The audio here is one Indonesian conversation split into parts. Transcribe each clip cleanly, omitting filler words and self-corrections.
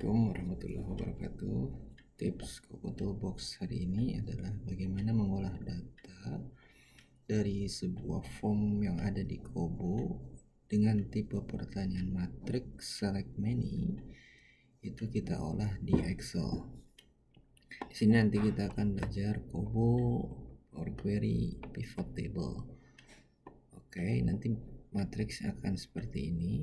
Assalamualaikum warahmatullahi wabarakatuh. Tips Kobo Toolbox hari ini adalah bagaimana mengolah data dari sebuah form yang ada di Kobo dengan tipe pertanyaan matrix select many. Itu kita olah di Excel. Di sini nanti kita akan belajar Kobo, Power Query, Pivot Table. Oke, nanti matriks akan seperti ini.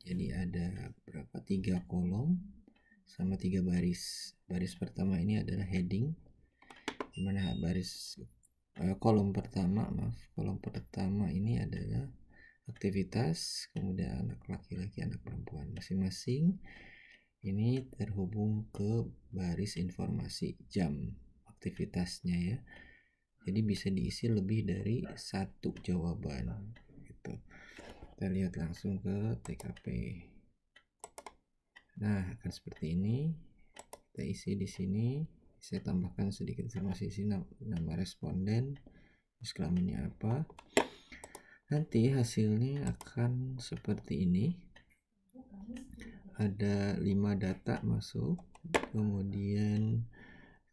Jadi ada berapa? 3 kolom sama 3 baris. Baris pertama ini adalah heading, dimana kolom pertama ini adalah aktivitas, kemudian anak laki-laki, anak perempuan. Masing-masing ini terhubung ke baris informasi jam aktivitasnya ya. Jadi bisa diisi lebih dari satu jawaban gitu. Kita lihat langsung ke TKP. Nah, akan seperti ini. Kita isi di sini. Saya tambahkan sedikit informasi di sini, nama responden, kelaminnya apa. Nanti hasilnya akan seperti ini. Ada 5 data masuk. Kemudian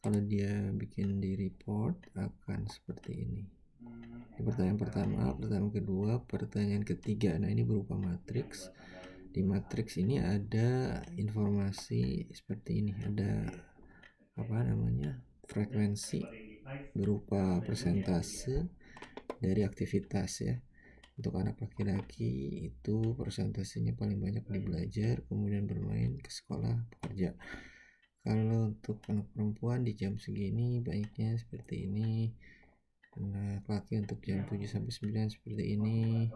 kalau dia bikin di report akan seperti ini. Pertanyaan pertama, pertanyaan kedua, pertanyaan ketiga. Nah, ini berupa matriks. Di matriks ini ada informasi seperti ini, ada frekuensi berupa persentase dari aktivitas ya. Untuk anak laki-laki itu persentasenya paling banyak di belajar, kemudian bermain, ke sekolah, bekerja. Kalau untuk anak perempuan di jam segini banyaknya seperti ini. Anak laki untuk jam 7 sampai 9 seperti ini,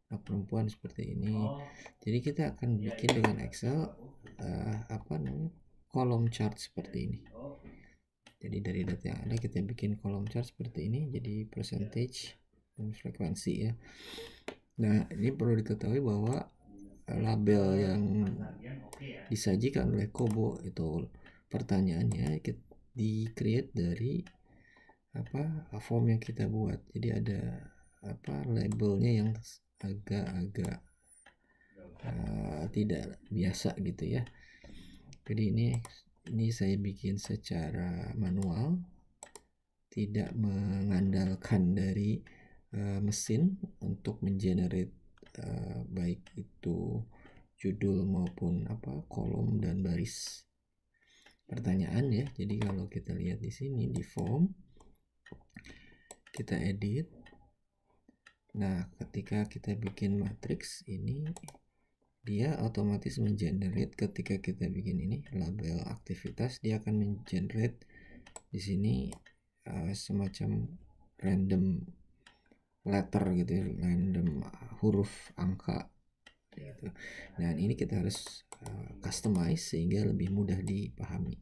anak perempuan seperti ini. Jadi kita akan bikin dengan Excel kolom chart seperti ini. Jadi dari data yang ada kita bikin kolom chart seperti ini, jadi percentage dan frekuensi ya. Nah, ini perlu diketahui bahwa label yang disajikan oleh Kobo itu pertanyaannya di-create dari form yang kita buat. Jadi ada labelnya yang agak-agak tidak biasa gitu ya. Jadi ini saya bikin secara manual, tidak mengandalkan dari mesin untuk mengenerate baik itu judul maupun kolom dan baris pertanyaan ya. Jadi kalau kita lihat di sini di form, kita edit. Nah, ketika kita bikin matriks ini, dia otomatis mengenerate. Ketika kita bikin ini label aktivitas, dia akan mengenerate di sini semacam random letter gitu ya, random huruf angka gitu. Dan ini kita harus customize sehingga lebih mudah dipahami.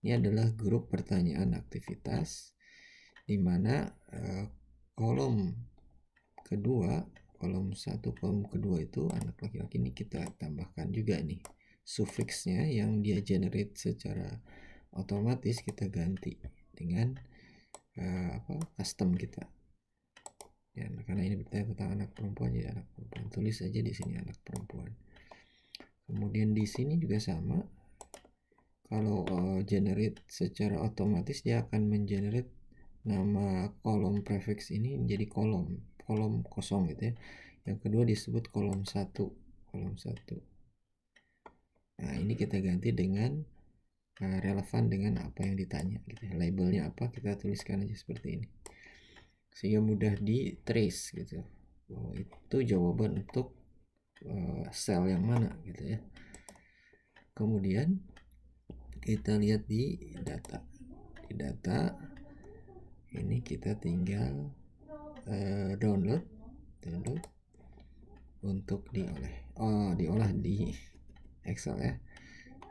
Ini adalah grup pertanyaan aktivitas, di mana kolom 1, kolom kedua itu anak laki-laki, ini kita tambahkan juga nih sufiksnya yang dia generate secara otomatis, kita ganti dengan custom kita ya. Karena ini bertanya tentang anak perempuan, jadi anak perempuan, tulis aja di sini anak perempuan. Kemudian di sini juga sama, kalau generate secara otomatis dia akan mengenerate nama kolom prefix ini menjadi kolom kosong gitu ya. Yang kedua disebut kolom 1. Nah, ini kita ganti dengan relevan dengan apa yang ditanya gitu ya. Labelnya apa, kita tuliskan aja seperti ini sehingga mudah di trace gitu. Oh, itu jawaban untuk sel yang mana gitu ya. Kemudian kita lihat di data ini, kita tinggal download untuk diolah di Excel ya.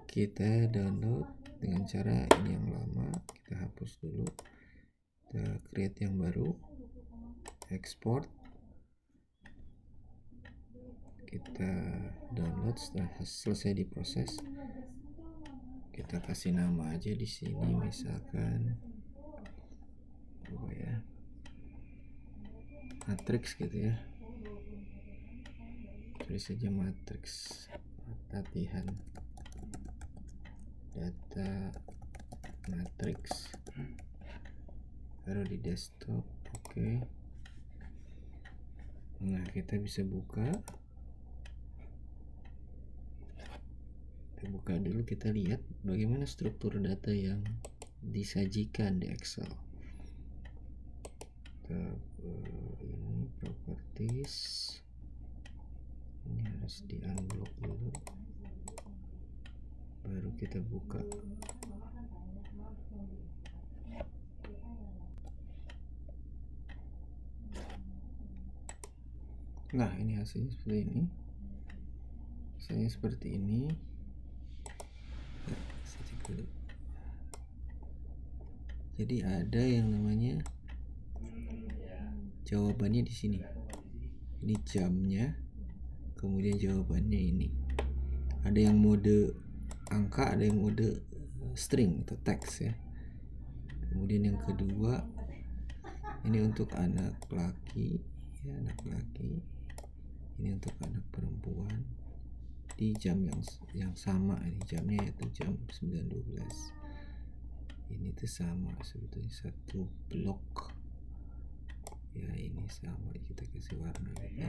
Kita download dengan cara ini yang lama, kita hapus dulu, kita create yang baru, export, kita download. Setelah selesai diproses, kita kasih nama aja di sini, misalkan matriks gitu ya, tulis saja matriks latihan. data matrix, taruh di desktop. Oke. Nah, kita bisa buka. Kita buka dulu, kita lihat bagaimana struktur data yang disajikan di Excel. Kita ini properties, ini harus di unblock dulu, baru kita buka. Nah, ini hasilnya seperti ini. Hasilnya seperti ini. Ya, saya cek dulu. Jadi ada yang namanya jawabannya di sini. Ini jamnya, kemudian jawabannya ini. Ada yang mode angka, ada yang mode string atau teks ya. Kemudian yang kedua, ini untuk anak laki, ya, anak laki. Ini untuk anak perempuan di jam yang sama. Ini jamnya yaitu jam 9.12. Ini tuh sama sebetulnya, satu blok ya, ini sama, kita kasih warna gitu.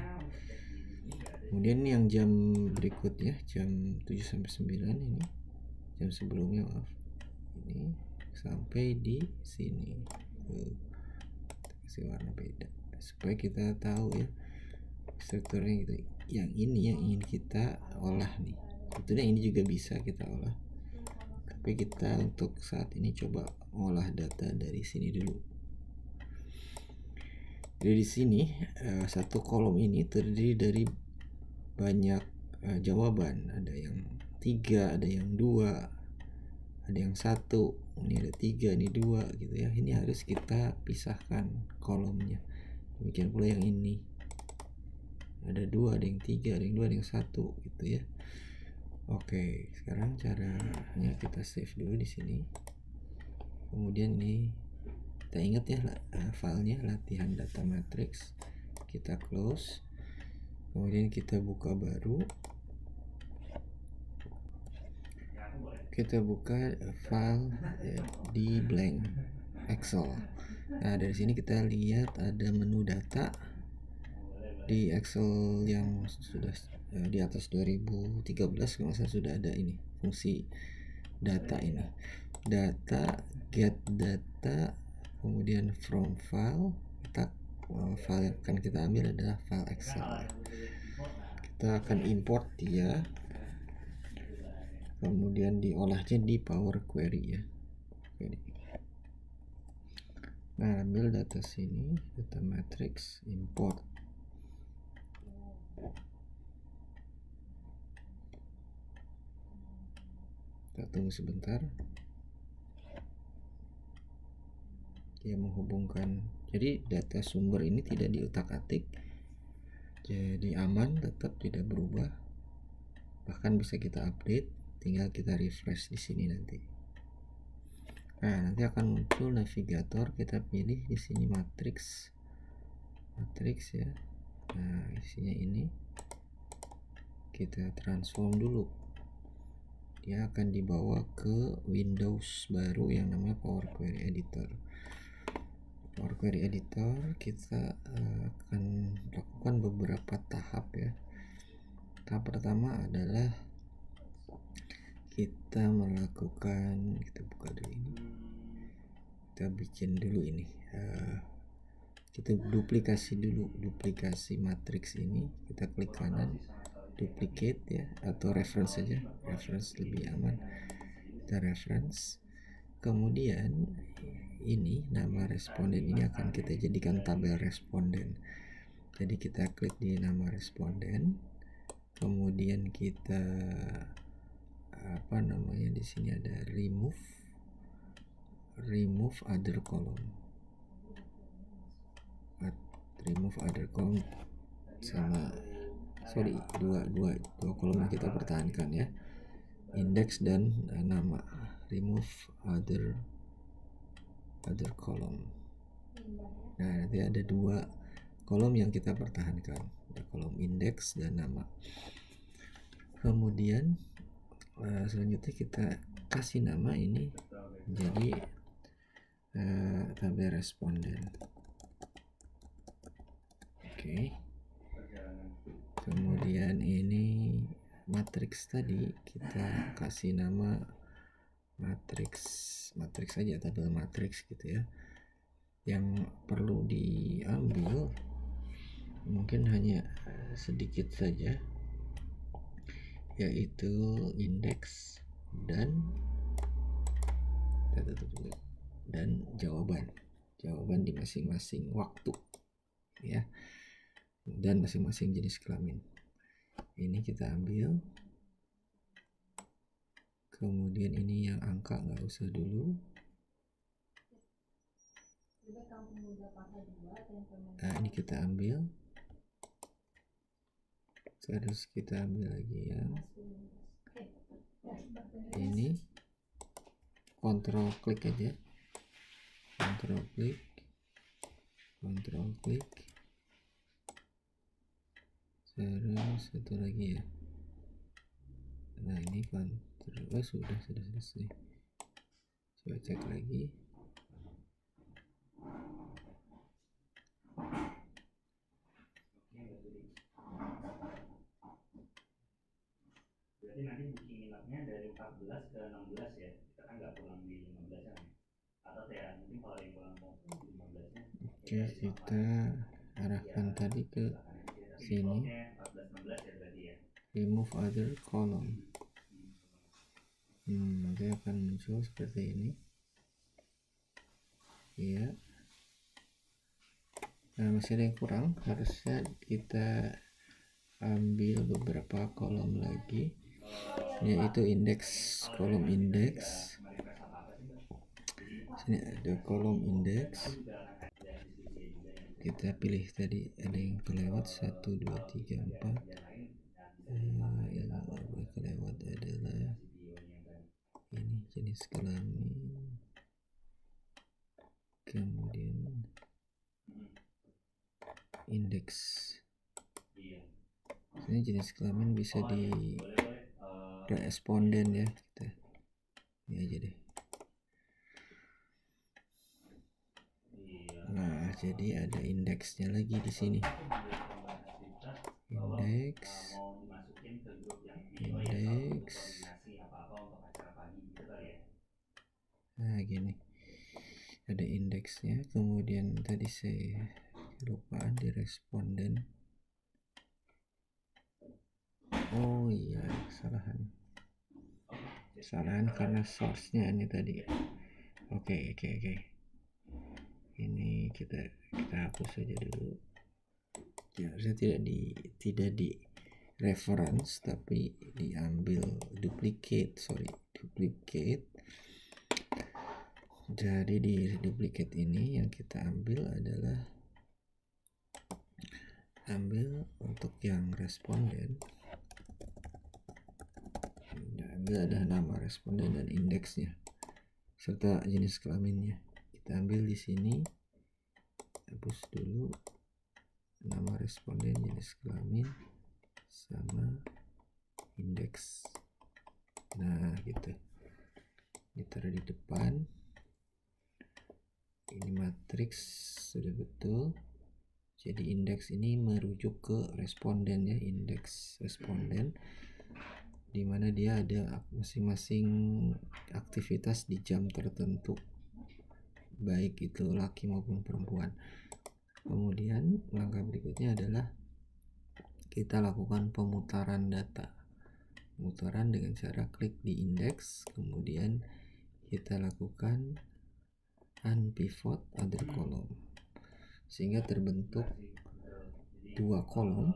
Kemudian yang jam berikutnya jam 7-9, ini jam sebelumnya, maaf, ini sampai di sini. Kita kasih warna beda supaya kita tahu ya strukturnya gitu. Yang ini yang ingin kita olah nih, sebetulnya ini juga bisa kita olah, tapi kita untuk saat ini coba olah data dari sini dulu. Jadi di sini satu kolom ini terdiri dari banyak jawaban. Ada yang 3, ada yang 2, ada yang 1, ini ada 3, ini 2 gitu ya. Ini harus kita pisahkan kolomnya. Demikian pula yang ini, ada 2, ada yang 3, ada yang 2, ada yang 1 gitu ya. Oke, sekarang caranya kita save dulu di sini. Kemudian ini kita ingat ya filenya latihan data matrix, kita close. Kemudian kita buka baru, kita buka file di blank Excel. Nah, dari sini kita lihat ada menu data di Excel yang sudah di atas 2013 kalau saya sudah ada ini fungsi data ini, data, get data, kemudian from file. Kita file yang akan kita ambil adalah file Excel. Kita akan import dia, kemudian diolahnya di Power Query ya. Nah, ambil data sini, data matrix, import. Kita tunggu sebentar. Dia menghubungkan. Jadi data sumber ini tidak diutak-atik, jadi aman, tetap tidak berubah. Bahkan bisa kita update, tinggal kita refresh di sini nanti. Nah, nanti akan muncul navigator. Kita pilih di sini matrix ya. Nah, isinya ini kita transform dulu. Dia akan dibawa ke Windows baru yang namanya Power Query Editor. Power Query Editor kita akan lakukan beberapa tahap ya. Tahap pertama adalah kita melakukan, kita buka dulu ini, kita bikin dulu ini, kita duplikasi matriks ini. Kita klik kanan, duplicate ya, atau reference saja, reference lebih aman. Kita reference, kemudian ini nama responden ini akan kita jadikan tabel responden. Jadi kita klik di nama responden, kemudian kita di sini ada remove other column, sama dua kolom yang kita pertahankan ya, index dan nama. Remove other column. Nah, nanti ada 2 kolom yang kita pertahankan, ada kolom index dan nama. Kemudian selanjutnya kita kasih nama ini jadi tabel responden. Oke. Kemudian ini matriks tadi kita kasih nama matriks saja, tabel matriks gitu ya. Yang perlu diambil mungkin hanya sedikit saja, yaitu indeks dan jawaban di masing-masing waktu ya, dan masing-masing jenis kelamin. Ini kita ambil, kemudian ini yang angka nggak usah dulu. Nah ini kita ambil, terus kita ambil lagi yang ini, kontrol klik aja, kontrol klik, terus satu lagi ya. Nah ini kontrol, sudah selesai. Coba cek lagi. Berarti nanti booking inapnya dari 14 ke 16 ya, kita kan nggak pulang di 15 nya, atau ya mungkin kalau yang pulang di 15 nya. Oke, kita arahkan tadi ke sini, remove other column. Nanti akan muncul seperti ini ya. Nah masih ada yang kurang, harusnya kita ambil beberapa kolom lagi, yaitu indeks, kolom indeks. Sini ada kolom indeks, kita pilih tadi ada yang kelewat 1, 2, 3, 4. Yang boleh kelewat adalah ini jenis kelamin, kemudian indeks. Ini jenis kelamin bisa di responden ya, kita ini aja deh. Nah jadi ada indeksnya lagi di sini, indeks. Nah gini, ada indeksnya. Kemudian tadi saya kelupaan di responden. Oh iya, kesalahan karena source-nya ini tadi. Oke. Ini kita hapus saja dulu. Ya, harusnya tidak di reference tapi diambil duplicate. Jadi di duplicate ini yang kita ambil adalah untuk yang responden. Ambil ada nama responden dan indeksnya serta jenis kelaminnya. Kita ambil di sini, hapus dulu nama responden, jenis kelamin sama indeks. Nah gitu, ditaruh di depan. Ini matriks sudah betul, jadi indeks ini merujuk ke responden ya, indeks responden, dimana dia ada masing-masing aktivitas di jam tertentu, baik itu laki maupun perempuan. Kemudian langkah berikutnya adalah kita lakukan pemutaran data, dengan cara klik di indeks, kemudian kita lakukan unpivot other column, sehingga terbentuk dua kolom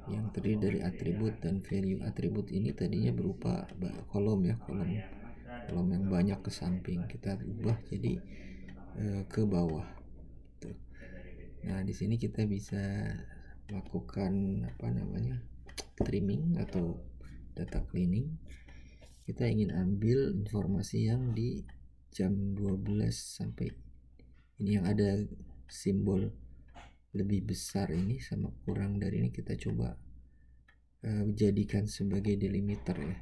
yang terdiri dari atribut dan value. Atribut ini tadinya berupa kolom ya, kolom yang banyak ke samping, kita ubah jadi ke bawah gitu. Nah di sini kita bisa lakukan trimming atau data cleaning. Kita ingin ambil informasi yang di jam 12 sampai ini, yang ada simbol lebih besar ini sama kurang dari ini, kita coba jadikan sebagai delimiter ya,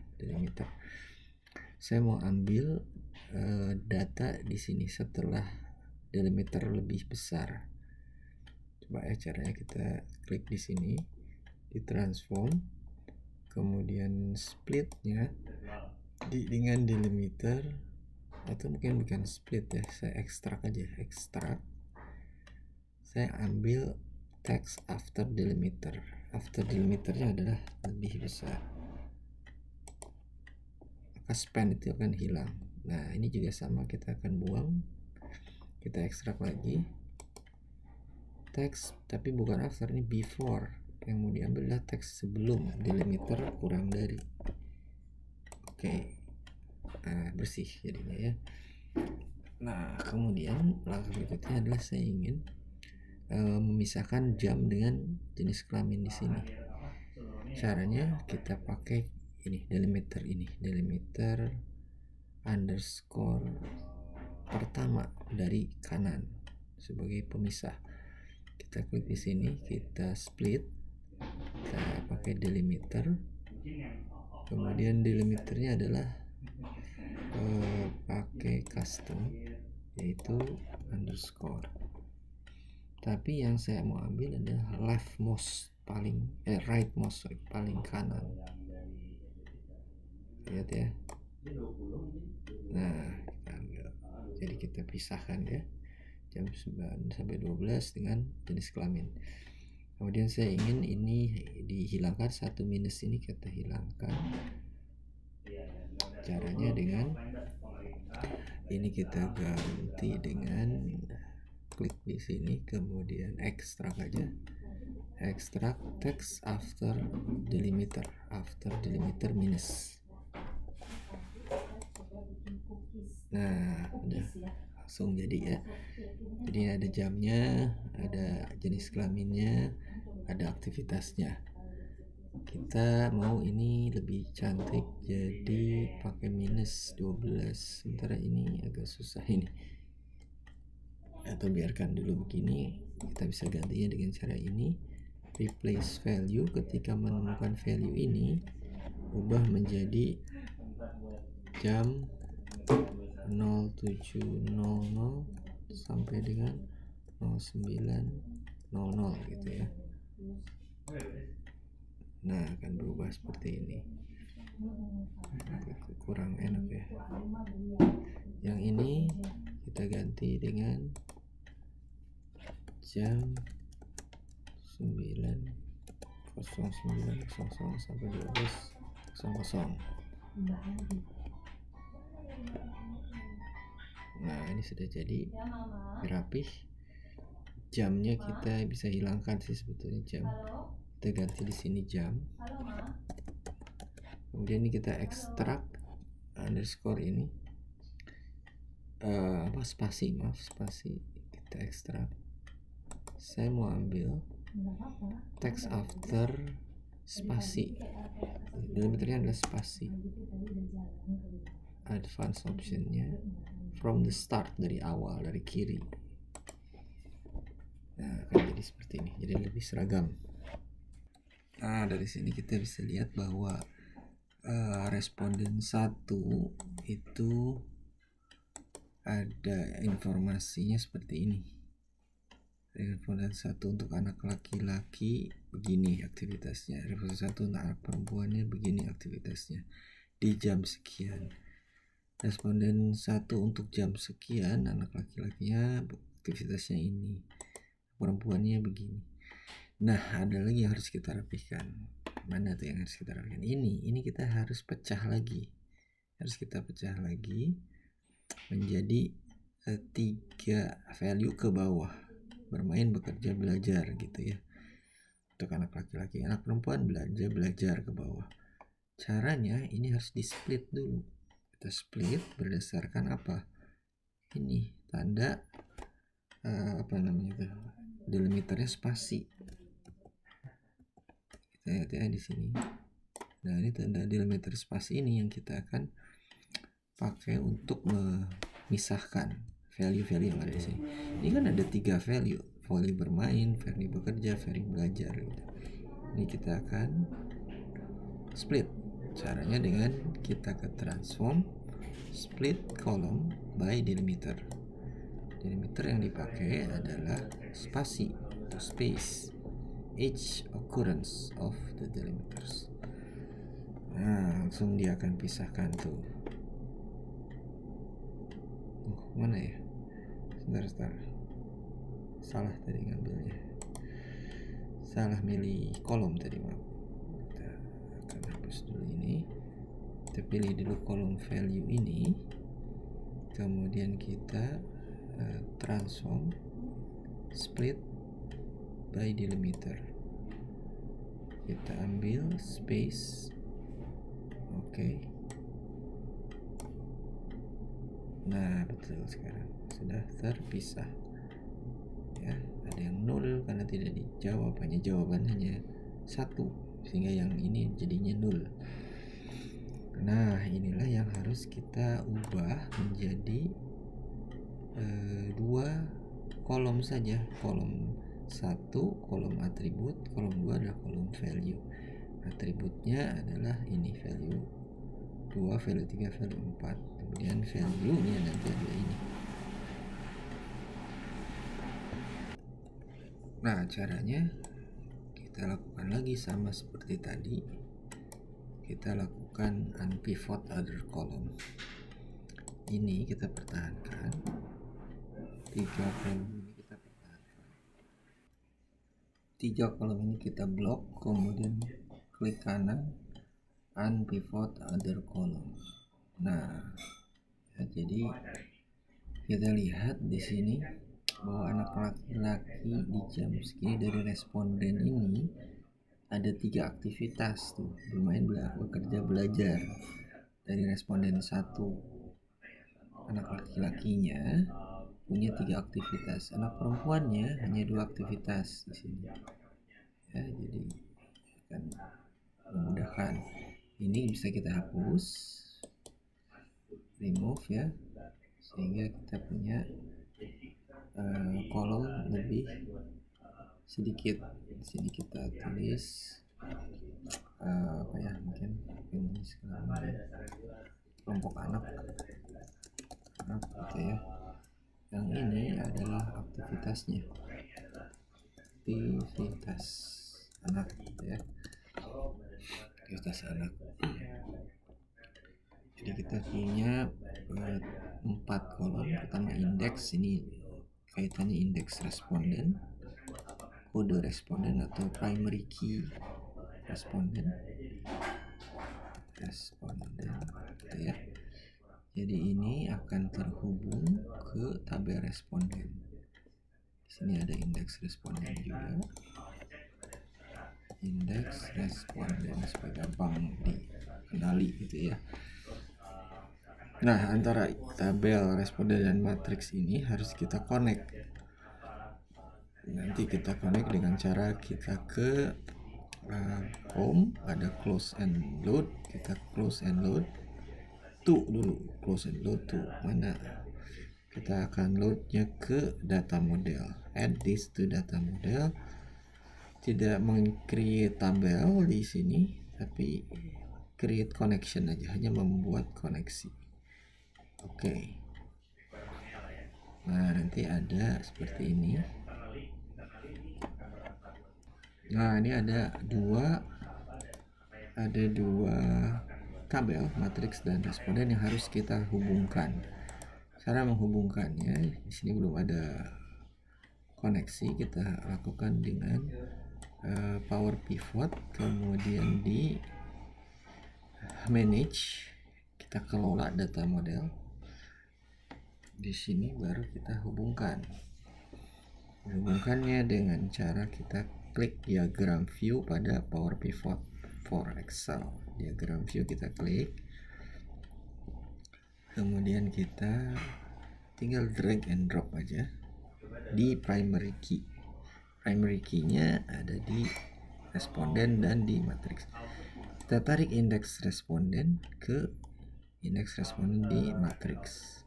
saya mau ambil data di sini setelah delimiter lebih besar. Coba ya caranya, kita klik di sini, di transform, kemudian splitnya dengan delimiter, atau mungkin bukan split ya, saya ekstrak aja, ekstrak. Saya ambil text after delimiter. After delimiternya adalah lebih besar, maka span itu akan hilang. Nah ini juga sama, kita akan buang, kita ekstrak lagi teks, tapi bukan after, ini before. Yang mau diambil adalah teks sebelum delimiter kurang dari. Oke, bersih jadinya ya. Nah kemudian langkah berikutnya adalah saya ingin memisahkan jam dengan jenis kelamin di sini. Caranya kita pakai ini, delimiter underscore pertama dari kanan sebagai pemisah. Kita klik di sini, kita split, kita pakai delimiter, kemudian delimiternya adalah pakai custom, yaitu underscore. Tapi yang saya mau ambil adalah leftmost rightmost paling kanan. Lihat ya. Nah kita ambil, jadi kita pisahkan ya, jam 9 sampai 12 dengan jenis kelamin. Kemudian saya ingin ini dihilangkan, satu minus ini kita hilangkan. Caranya dengan ini, kita ganti dengan klik di sini, kemudian ekstrak aja, ekstrak text after delimiter minus. Nah udah langsung jadi ya. Jadi ada jamnya, ada jenis kelaminnya, ada aktivitasnya. Kita mau ini lebih cantik, jadi pakai minus 12. Sementara ini agak susah ini, atau biarkan dulu begini. Kita bisa gantinya dengan cara ini, replace value. Ketika menemukan value ini, ubah menjadi jam 07.00 sampai dengan 09.00 gitu ya. Nah akan berubah seperti ini, kurang enak ya. Yang ini kita ganti dengan jam 09.00 sampai 12.00. Nah ini sudah jadi rapih. Jamnya kita bisa hilangkan sih sebetulnya, jam kita ganti di sini jam. Kemudian ini kita ekstrak underscore ini spasi kita ekstrak. Saya mau ambil text after spasi, delimiternya adalah spasi. Advanced optionnya from the start, dari awal, dari kiri. Nah akan jadi seperti ini, jadi lebih seragam. Nah dari sini kita bisa lihat bahwa responden 1 itu ada informasinya seperti ini. Responden 1 untuk anak laki-laki begini aktivitasnya, responden 1 untuk anak perempuannya begini aktivitasnya di jam sekian. Responden 1 untuk jam sekian, anak laki-lakinya aktivitasnya ini, perempuannya begini. Nah ada lagi yang harus kita rapihkan. Mana tuh yang harus kita rapihkan? Ini kita harus pecah lagi, menjadi 3 value ke bawah: bermain, bekerja, belajar gitu ya, untuk anak laki-laki. Anak perempuan belajar ke bawah. Caranya ini harus di split dulu. Kita split berdasarkan apa? Ini tanda delimiternya spasi. Kita lihat ya di sini. Nah ini tanda delimiter spasi ini yang kita akan pakai untuk memisahkan value-value yang ada di sini. Ini kan ada 3 value bermain, value bekerja, value belajar gitu. Ini kita akan split. Caranya dengan kita ke transform, split column by delimiter. Delimiter yang dipakai adalah spasi atau space, each occurrence of the delimiters. Nah, langsung dia akan pisahkan tuh. Mana ya? Sebentar. Salah tadi ngambilnya. Salah milih kolom tadi, maaf. Kita akan hapus dulu ini. Kita pilih dulu kolom value ini. Kemudian kita transform split by delimiter. Kita ambil space. Oke. Nah, betul, sekarang sudah terpisah. Ya, ada yang 0 karena tidak dijawab, hanya jawaban hanya 1, sehingga yang ini jadinya 0. Nah, inilah yang harus kita ubah menjadi 2 kolom saja. Kolom 1 kolom atribut, kolom 2 adalah kolom value. Atributnya adalah ini value 2, value 3, value 4. Kemudian value nya nanti ada ini. Nah, caranya kita lakukan lagi sama seperti tadi. Kita lakukan unpivot other column. Ini kita pertahankan. 3 kolom ini kita pertahankan. 3 kolom ini kita blok, kemudian klik kanan unpivot other column. Nah, ya, jadi kita lihat di sini bahwa anak laki-laki di jam segini dari responden ini ada 3 aktivitas tuh, bermain, bekerja, belajar. Dari responden 1, anak laki-lakinya punya 3 aktivitas, anak perempuannya hanya 2 aktivitas di sini. Ya, jadi akan memudahkan. Ini bisa kita hapus, remove ya, sehingga kita punya kolom lebih sedikit. Di sini kita tulis apa ya, mungkin ini sekarang ya, kelompok anak gitu ya. Yang ini adalah aktivitasnya, aktivitas anak gitu ya, aktivitas anak. Jadi kita punya 4 kolom. Pertama indeks, ini kaitannya indeks responden, kode responden atau primary key responden gitu ya. Jadi ini akan terhubung ke tabel responden. Di sini ada indeks responden juga. Indeks responden supaya gampang dikenali gitu ya. Nah, antara tabel responden dan matriks ini harus kita connect. Nanti kita connect dengan cara kita ke home, ada close and load. Kita close and load to dulu, close and load to mana? Kita akan loadnya ke data model. Add this to data model. Tidak meng-create tabel di sini, tapi create connection aja, hanya membuat koneksi. Oke. Nah, nanti ada seperti ini. Nah, ini ada dua tabel, matriks dan responden yang harus kita hubungkan. Cara menghubungkannya, di sini belum ada koneksi, kita lakukan dengan power pivot, kemudian di manage, kita kelola data model. Di sini baru kita hubungkannya dengan cara kita klik diagram view pada power pivot for Excel. Diagram view kita klik, kemudian kita tinggal drag and drop aja di primary key. Primary key-nya ada di responden dan di matriks. Kita tarik indeks responden ke indeks responden di matriks,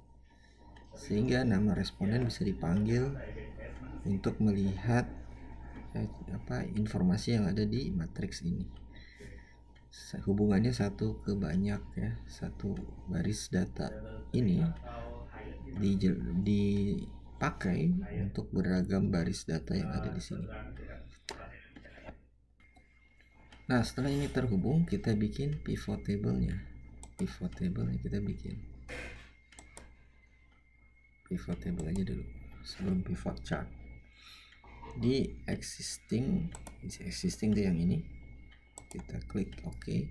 sehingga nama responden bisa dipanggil untuk melihat informasi yang ada di matriks ini. hubungannya satu ke banyak ya, satu baris data ini dipakai untuk beragam baris data yang ada di sini. Nah, setelah ini terhubung, kita bikin pivot table-nya. Pivot table-nya kita bikin. Pivot table aja dulu sebelum pivot chart. Di existing itu yang ini. Kita klik OK.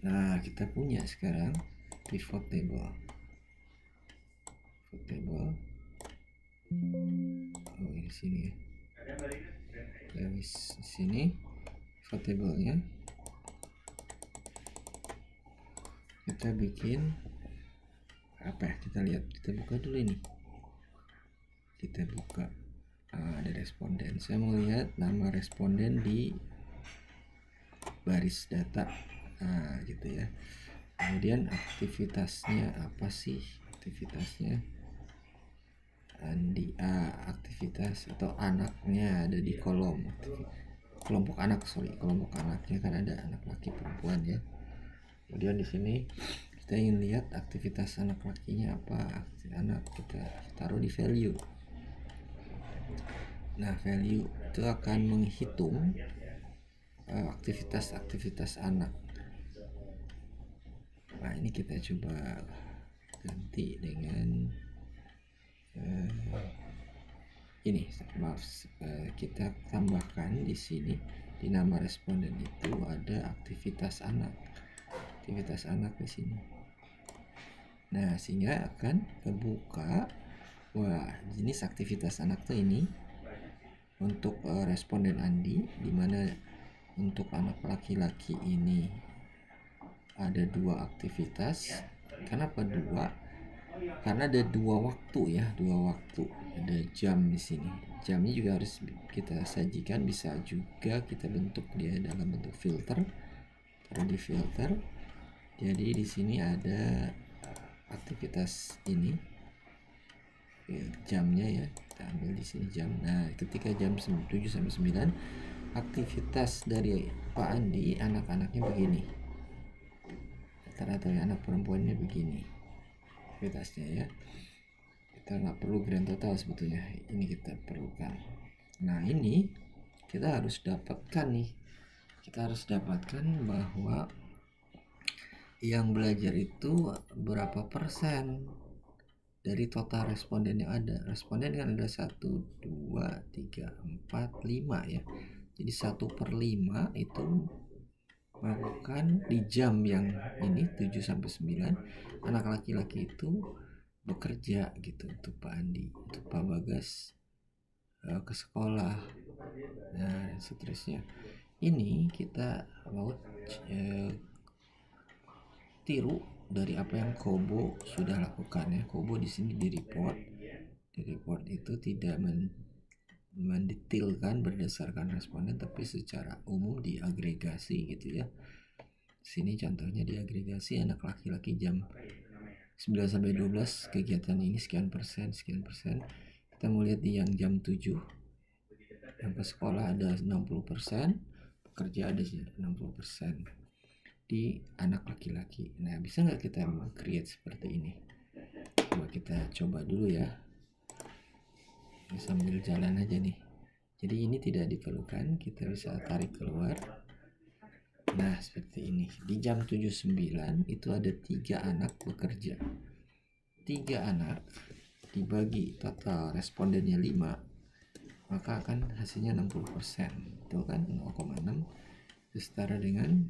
Nah, kita punya sekarang pivot table. Pivot table. Oh, di sini ya. Di sini pivot table-nya. Kita bikin apa ya? Kita lihat, kita buka dulu ini. Kita buka. Ada responden. Saya mau lihat nama responden di baris data. Gitu ya. Kemudian aktivitasnya apa sih? Aktivitasnya Andi aktivitas atau anaknya ada di kelompok anak, kelompok anaknya kan ada anak laki perempuan ya. Kemudian di sini kita ingin lihat aktivitas anak lakinya apa, anak kita taruh di value. Nah, value itu akan menghitung aktivitas anak. Nah, ini kita coba ganti dengan ini, kita tambahkan di sini di nama responden itu ada aktivitas anak di sini. Nah, sehingga akan kebuka jenis aktivitas anak tuh ini untuk responden Andi, dimana untuk anak laki-laki ini ada 2 aktivitas. Kenapa 2? Karena ada 2 waktu ya, 2 waktu. Ada jam di sini. Jamnya juga harus kita sajikan, bisa juga kita bentuk dia dalam bentuk filter. Taruh di filter. Jadi di sini ada aktivitas ini. Jamnya ya, kita ambil di sini jam. Nah, ketika jam 7 sampai 9 aktivitas dari Pak Andi, anak-anaknya begini. Rata-rata anak perempuannya begini aktivitasnya ya. Kita nggak perlu grand total sebetulnya, ini kita perlukan. Nah, ini kita harus dapatkan nih, bahwa yang belajar itu berapa persen dari total responden yang ada. Responden kan ada 1, 2, 3, 4, 5 ya. Jadi 1/5 itu melakukan di jam yang ini 7 sampai 9 anak laki-laki itu bekerja gitu untuk Pak Andi, untuk Pak Bagas ke sekolah. Nah, seterusnya ini kita mau tiru dari apa yang Kobo sudah lakukan ya. Kobo di sini di report itu tidak mendetailkan berdasarkan responden, tapi secara umum diagregasi gitu ya. Sini contohnya diagregasi anak laki-laki jam 9 sampai 12 kegiatan ini sekian persen. Kita mau lihat di yang jam 7 yang ke sekolah ada 60%, bekerja ada 60% di anak laki-laki. Nah, bisa nggak kita create seperti ini? Kita coba dulu ya. Sambil jalan aja nih. Jadi ini tidak diperlukan, kita bisa tarik keluar. Nah, seperti ini. Di jam 79 itu ada 3 anak bekerja. 3 anak dibagi total respondennya 5, maka akan hasilnya 60%. Itu kan 0,6 setara dengan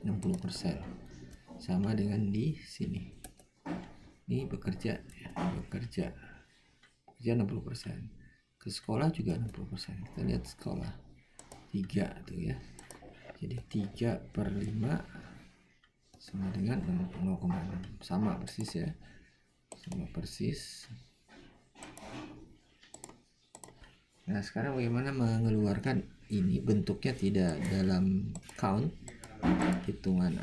60%. Sama dengan di sini. Ini bekerja 60%. Ke sekolah juga 60%. Kita lihat sekolah 3 tuh ya. Jadi 3/5 sama dengan 0,6. Sama persis ya. Sama persis. Nah, sekarang bagaimana mengeluarkan ini? Bentuknya tidak dalam count, hitungan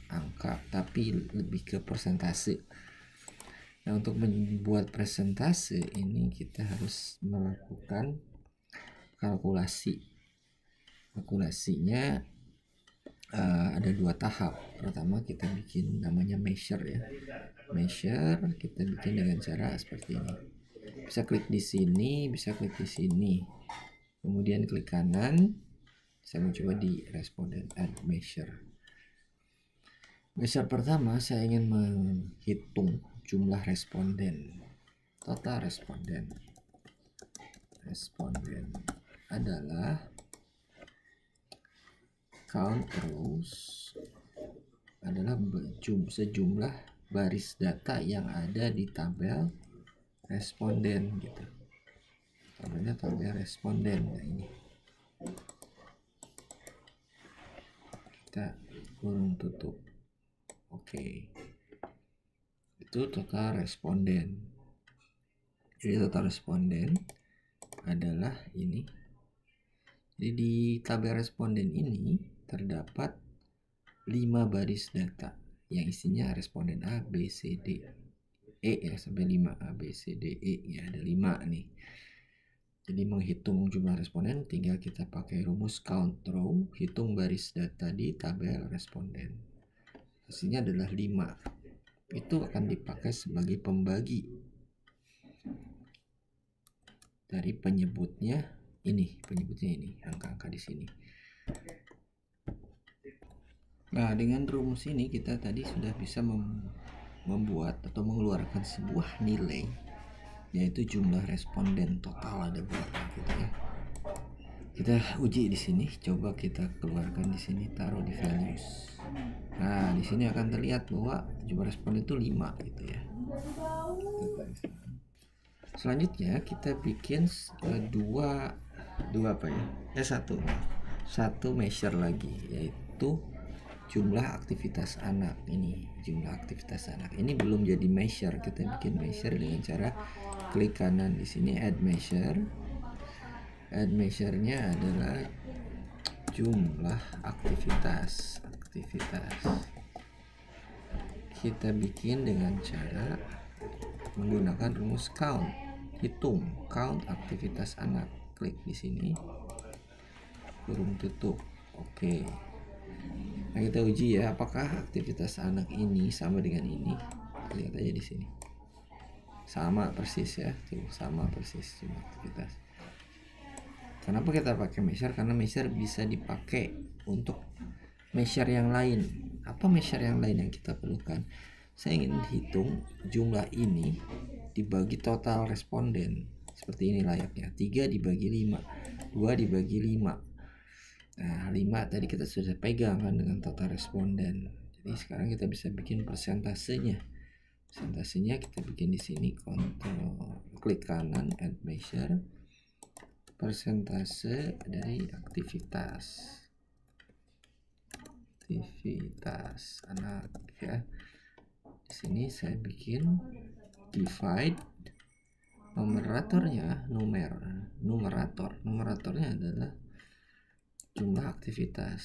angka, tapi lebih ke persentase. Nah, untuk membuat presentase ini kita harus melakukan kalkulasinya ada 2 tahap. Pertama kita bikin namanya measure ya. Measure kita bikin dengan cara seperti ini. Bisa klik di sini, bisa klik di sini. Kemudian klik kanan. Saya mau coba di responden add measure. Measure pertama saya ingin menghitung jumlah responden. Total responden. Responden adalah count rows adalah sejumlah baris data yang ada di tabel responden gitu. Tabelnya tabel responden. Nah ini kita kurung tutup. Oke. Itu total responden. Jadi total responden adalah ini. Jadi di tabel responden ini terdapat 5 baris data yang isinya responden A, B, C, D, E ya, sampai 5 A, B, C, D, E ya, ada 5 nih. Jadi menghitung jumlah responden tinggal kita pakai rumus count row, hitung baris data di tabel responden. Hasilnya adalah 5. Itu akan dipakai sebagai pembagi dari penyebutnya ini, angka-angka di sini. Nah, dengan rumus ini kita tadi sudah bisa membuat atau mengeluarkan sebuah nilai, yaitu jumlah responden total ada berapa gitu ya. Kita uji di sini, coba kita keluarkan di sini, taruh di values. Nah, di sini akan terlihat bahwa jumlah responden itu 5 gitu ya. Selanjutnya kita bikin satu measure lagi, yaitu jumlah aktivitas anak. Ini jumlah aktivitas anak ini belum jadi measure. Kita bikin measure dengan cara klik kanan di sini add measure. Add measure-nya adalah jumlah aktivitas. Kita bikin dengan cara menggunakan rumus count. Hitung count aktivitas anak. Klik di sini. Kurung tutup. Oke. Nah, kita uji ya, apakah aktivitas anak ini sama dengan ini. Lihat aja di sini. Sama persis ya, tuh sama persis jumlah aktivitas. Kenapa kita pakai measure? Karena measure bisa dipakai untuk measure yang lain. Apa measure yang lain yang kita perlukan? Saya ingin hitung jumlah ini dibagi total responden. Seperti ini layaknya. 3 dibagi 5, 2 dibagi 5. Nah, 5 tadi kita sudah pegang kan dengan total responden. Jadi sekarang kita bisa bikin persentasenya. Persentasenya kita bikin di sini, kontrol klik kanan add measure. Persentase dari aktivitas anak ya. Di sini saya bikin divide numeratornya numeratornya adalah jumlah aktivitas,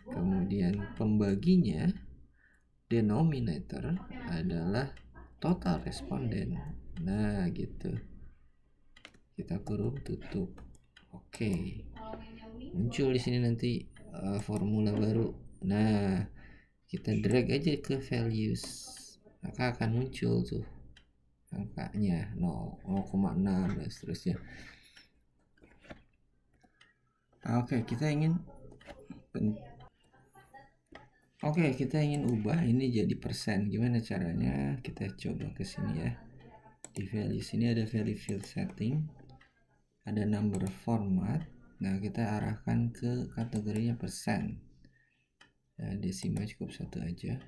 kemudian pembaginya denominator adalah total responden. Nah gitu, kita kurung tutup. Oke, muncul di sini nanti formula baru. Nah, kita drag aja ke values, maka akan muncul tuh angkanya 0,6 dan seterusnya. Oke, kita ingin ubah ini jadi persen. Gimana caranya? Kita coba ke sini ya. Di value sini ada value field setting, ada number format. Nah, kita arahkan ke kategorinya persen. Nah, desimal cukup 1 aja.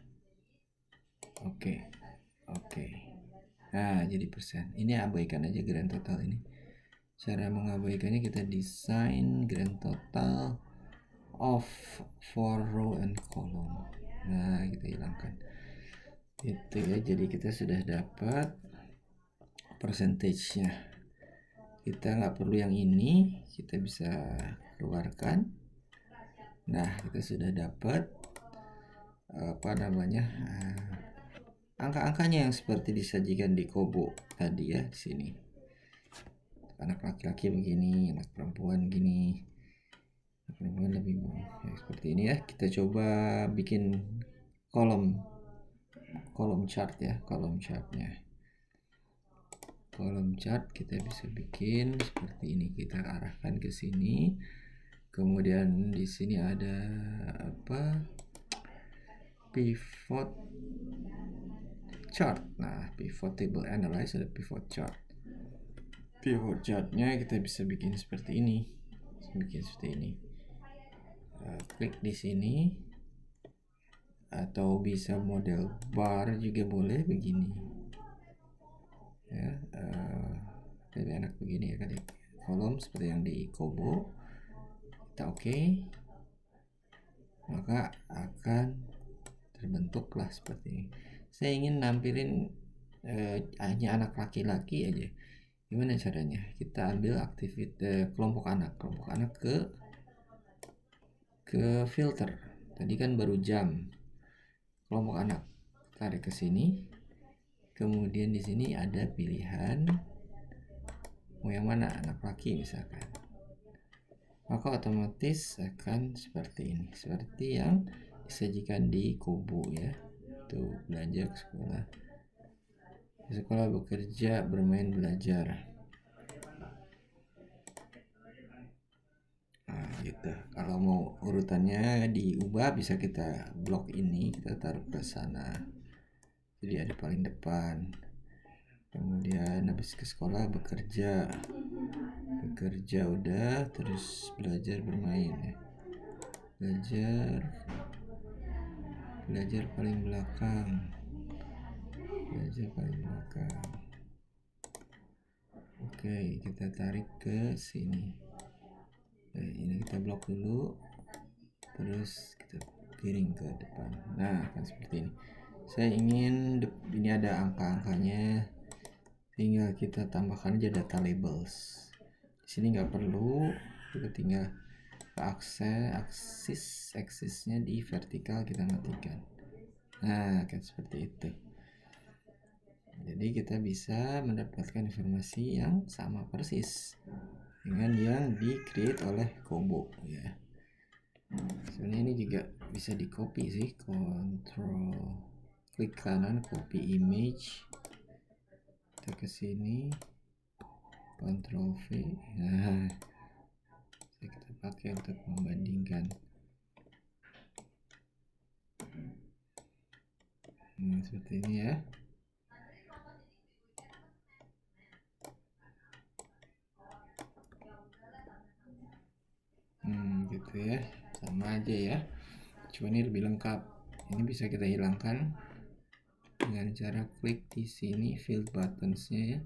Oke. Nah, jadi persen. Ini abaikan aja grand total ini. Cara mengabaikannya, kita desain grand total of for row and column. Nah, kita hilangkan itu ya. Jadi kita sudah dapat percentage-nya. Kita nggak perlu yang ini, kita bisa keluarkan. Nah, kita sudah dapat angka-angkanya yang seperti disajikan di Kobo tadi ya. Di sini anak laki-laki begini, anak perempuan gini. lebih ya, seperti ini ya. Kita coba bikin kolom chart ya, kolom chartnya. Kolom chart kita bisa bikin seperti ini, kita arahkan ke sini. Kemudian di sini ada apa? Pivot chart. Nah, pivot table analyze, ada pivot chart. Pivot chartnya kita bisa bikin seperti ini, klik di sini, atau bisa model bar juga boleh begini ya. Lebih enak begini ya, kan, kolom seperti yang di Kobo. Kita oke, maka akan terbentuklah seperti ini. Saya ingin nampilin hanya anak laki-laki aja. Gimana caranya? Kita ambil aktivitas kelompok anak ke filter. Tadi kan baru jam. Kelompok anak tarik ke sini. Kemudian di sini ada pilihan mau yang mana, anak laki misalkan. Maka otomatis akan seperti ini, seperti yang disajikan di Kobo ya. Tuh, belajar sekolah bekerja, bermain, belajar. Nah, gitu. Kalau mau urutannya diubah, bisa kita blok ini, kita taruh ke sana. Jadi ada paling depan. Kemudian habis ke sekolah, bekerja udah, terus belajar, bermain ya. Belajar paling belakang. Oke, kita tarik ke sini. Ini kita blok dulu, terus kita kirim ke depan. Nah, kan seperti ini. Saya ingin ini ada angka-angkanya, tinggal kita tambahkan aja data labels. Di sini nggak perlu, kita tinggal aksisnya di vertikal kita matikan. Nah, kan seperti itu. Jadi kita bisa mendapatkan informasi yang sama persis dengan yang di create oleh Kobo ya. Sebenarnya ini juga bisa di copy sih, klik kanan, copy image, kita ke sini, Ctrl V. Nah, kita pakai untuk membandingkan. Seperti ini ya. Gitu ya, sama aja ya, cuma ini lebih lengkap. Ini bisa kita hilangkan dengan cara klik di sini field buttonsnya ya,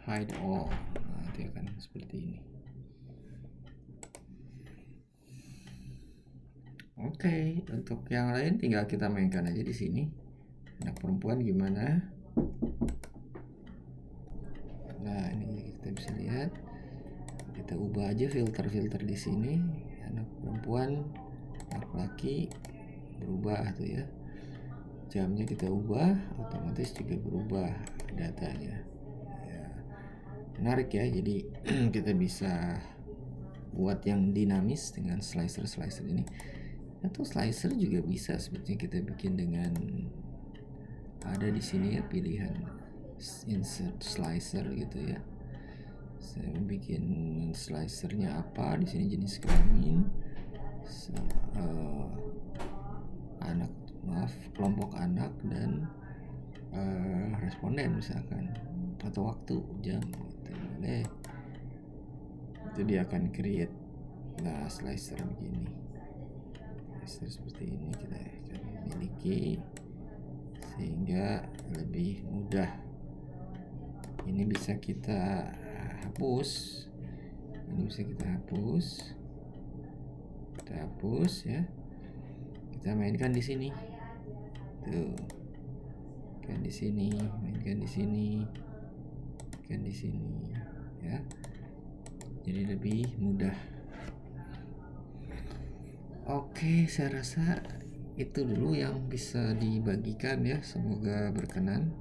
hide all. Nah, nanti akan seperti ini. Oke, untuk yang lain tinggal kita mainkan aja di sini. Anak perempuan gimana? Nah, ini kita bisa lihat. Kita ubah aja filter di sini. Anak perempuan, anak laki berubah tuh ya. Jamnya kita ubah, otomatis juga berubah datanya. Ya, menarik ya. Jadi kita bisa buat yang dinamis dengan slicer ini. Atau slicer juga bisa sebetulnya kita bikin dengan ada di sini ya pilihan insert slicer gitu ya. Saya bikin slicernya apa, di sini jenis kelamin, kelompok anak dan responden misalkan, atau waktu, jam gitu. Boleh. Itu dia akan create slicer begini, slicer seperti ini kita akan miliki sehingga lebih mudah. Ini bisa kita hapus, kita hapus ya. Kita mainkan di sini tuh, kan di sini, mainkan di sini, kan di sini ya, jadi lebih mudah. Oke, saya rasa itu dulu yang bisa dibagikan ya. Semoga berkenan,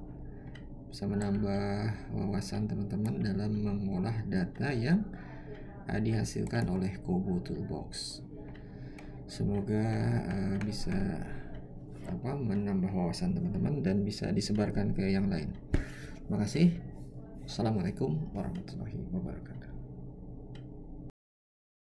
bisa menambah wawasan teman-teman dalam mengolah data yang dihasilkan oleh Kobo Toolbox. Semoga bisa menambah wawasan teman-teman dan bisa disebarkan ke yang lain. Terima kasih. Assalamualaikum warahmatullahi wabarakatuh.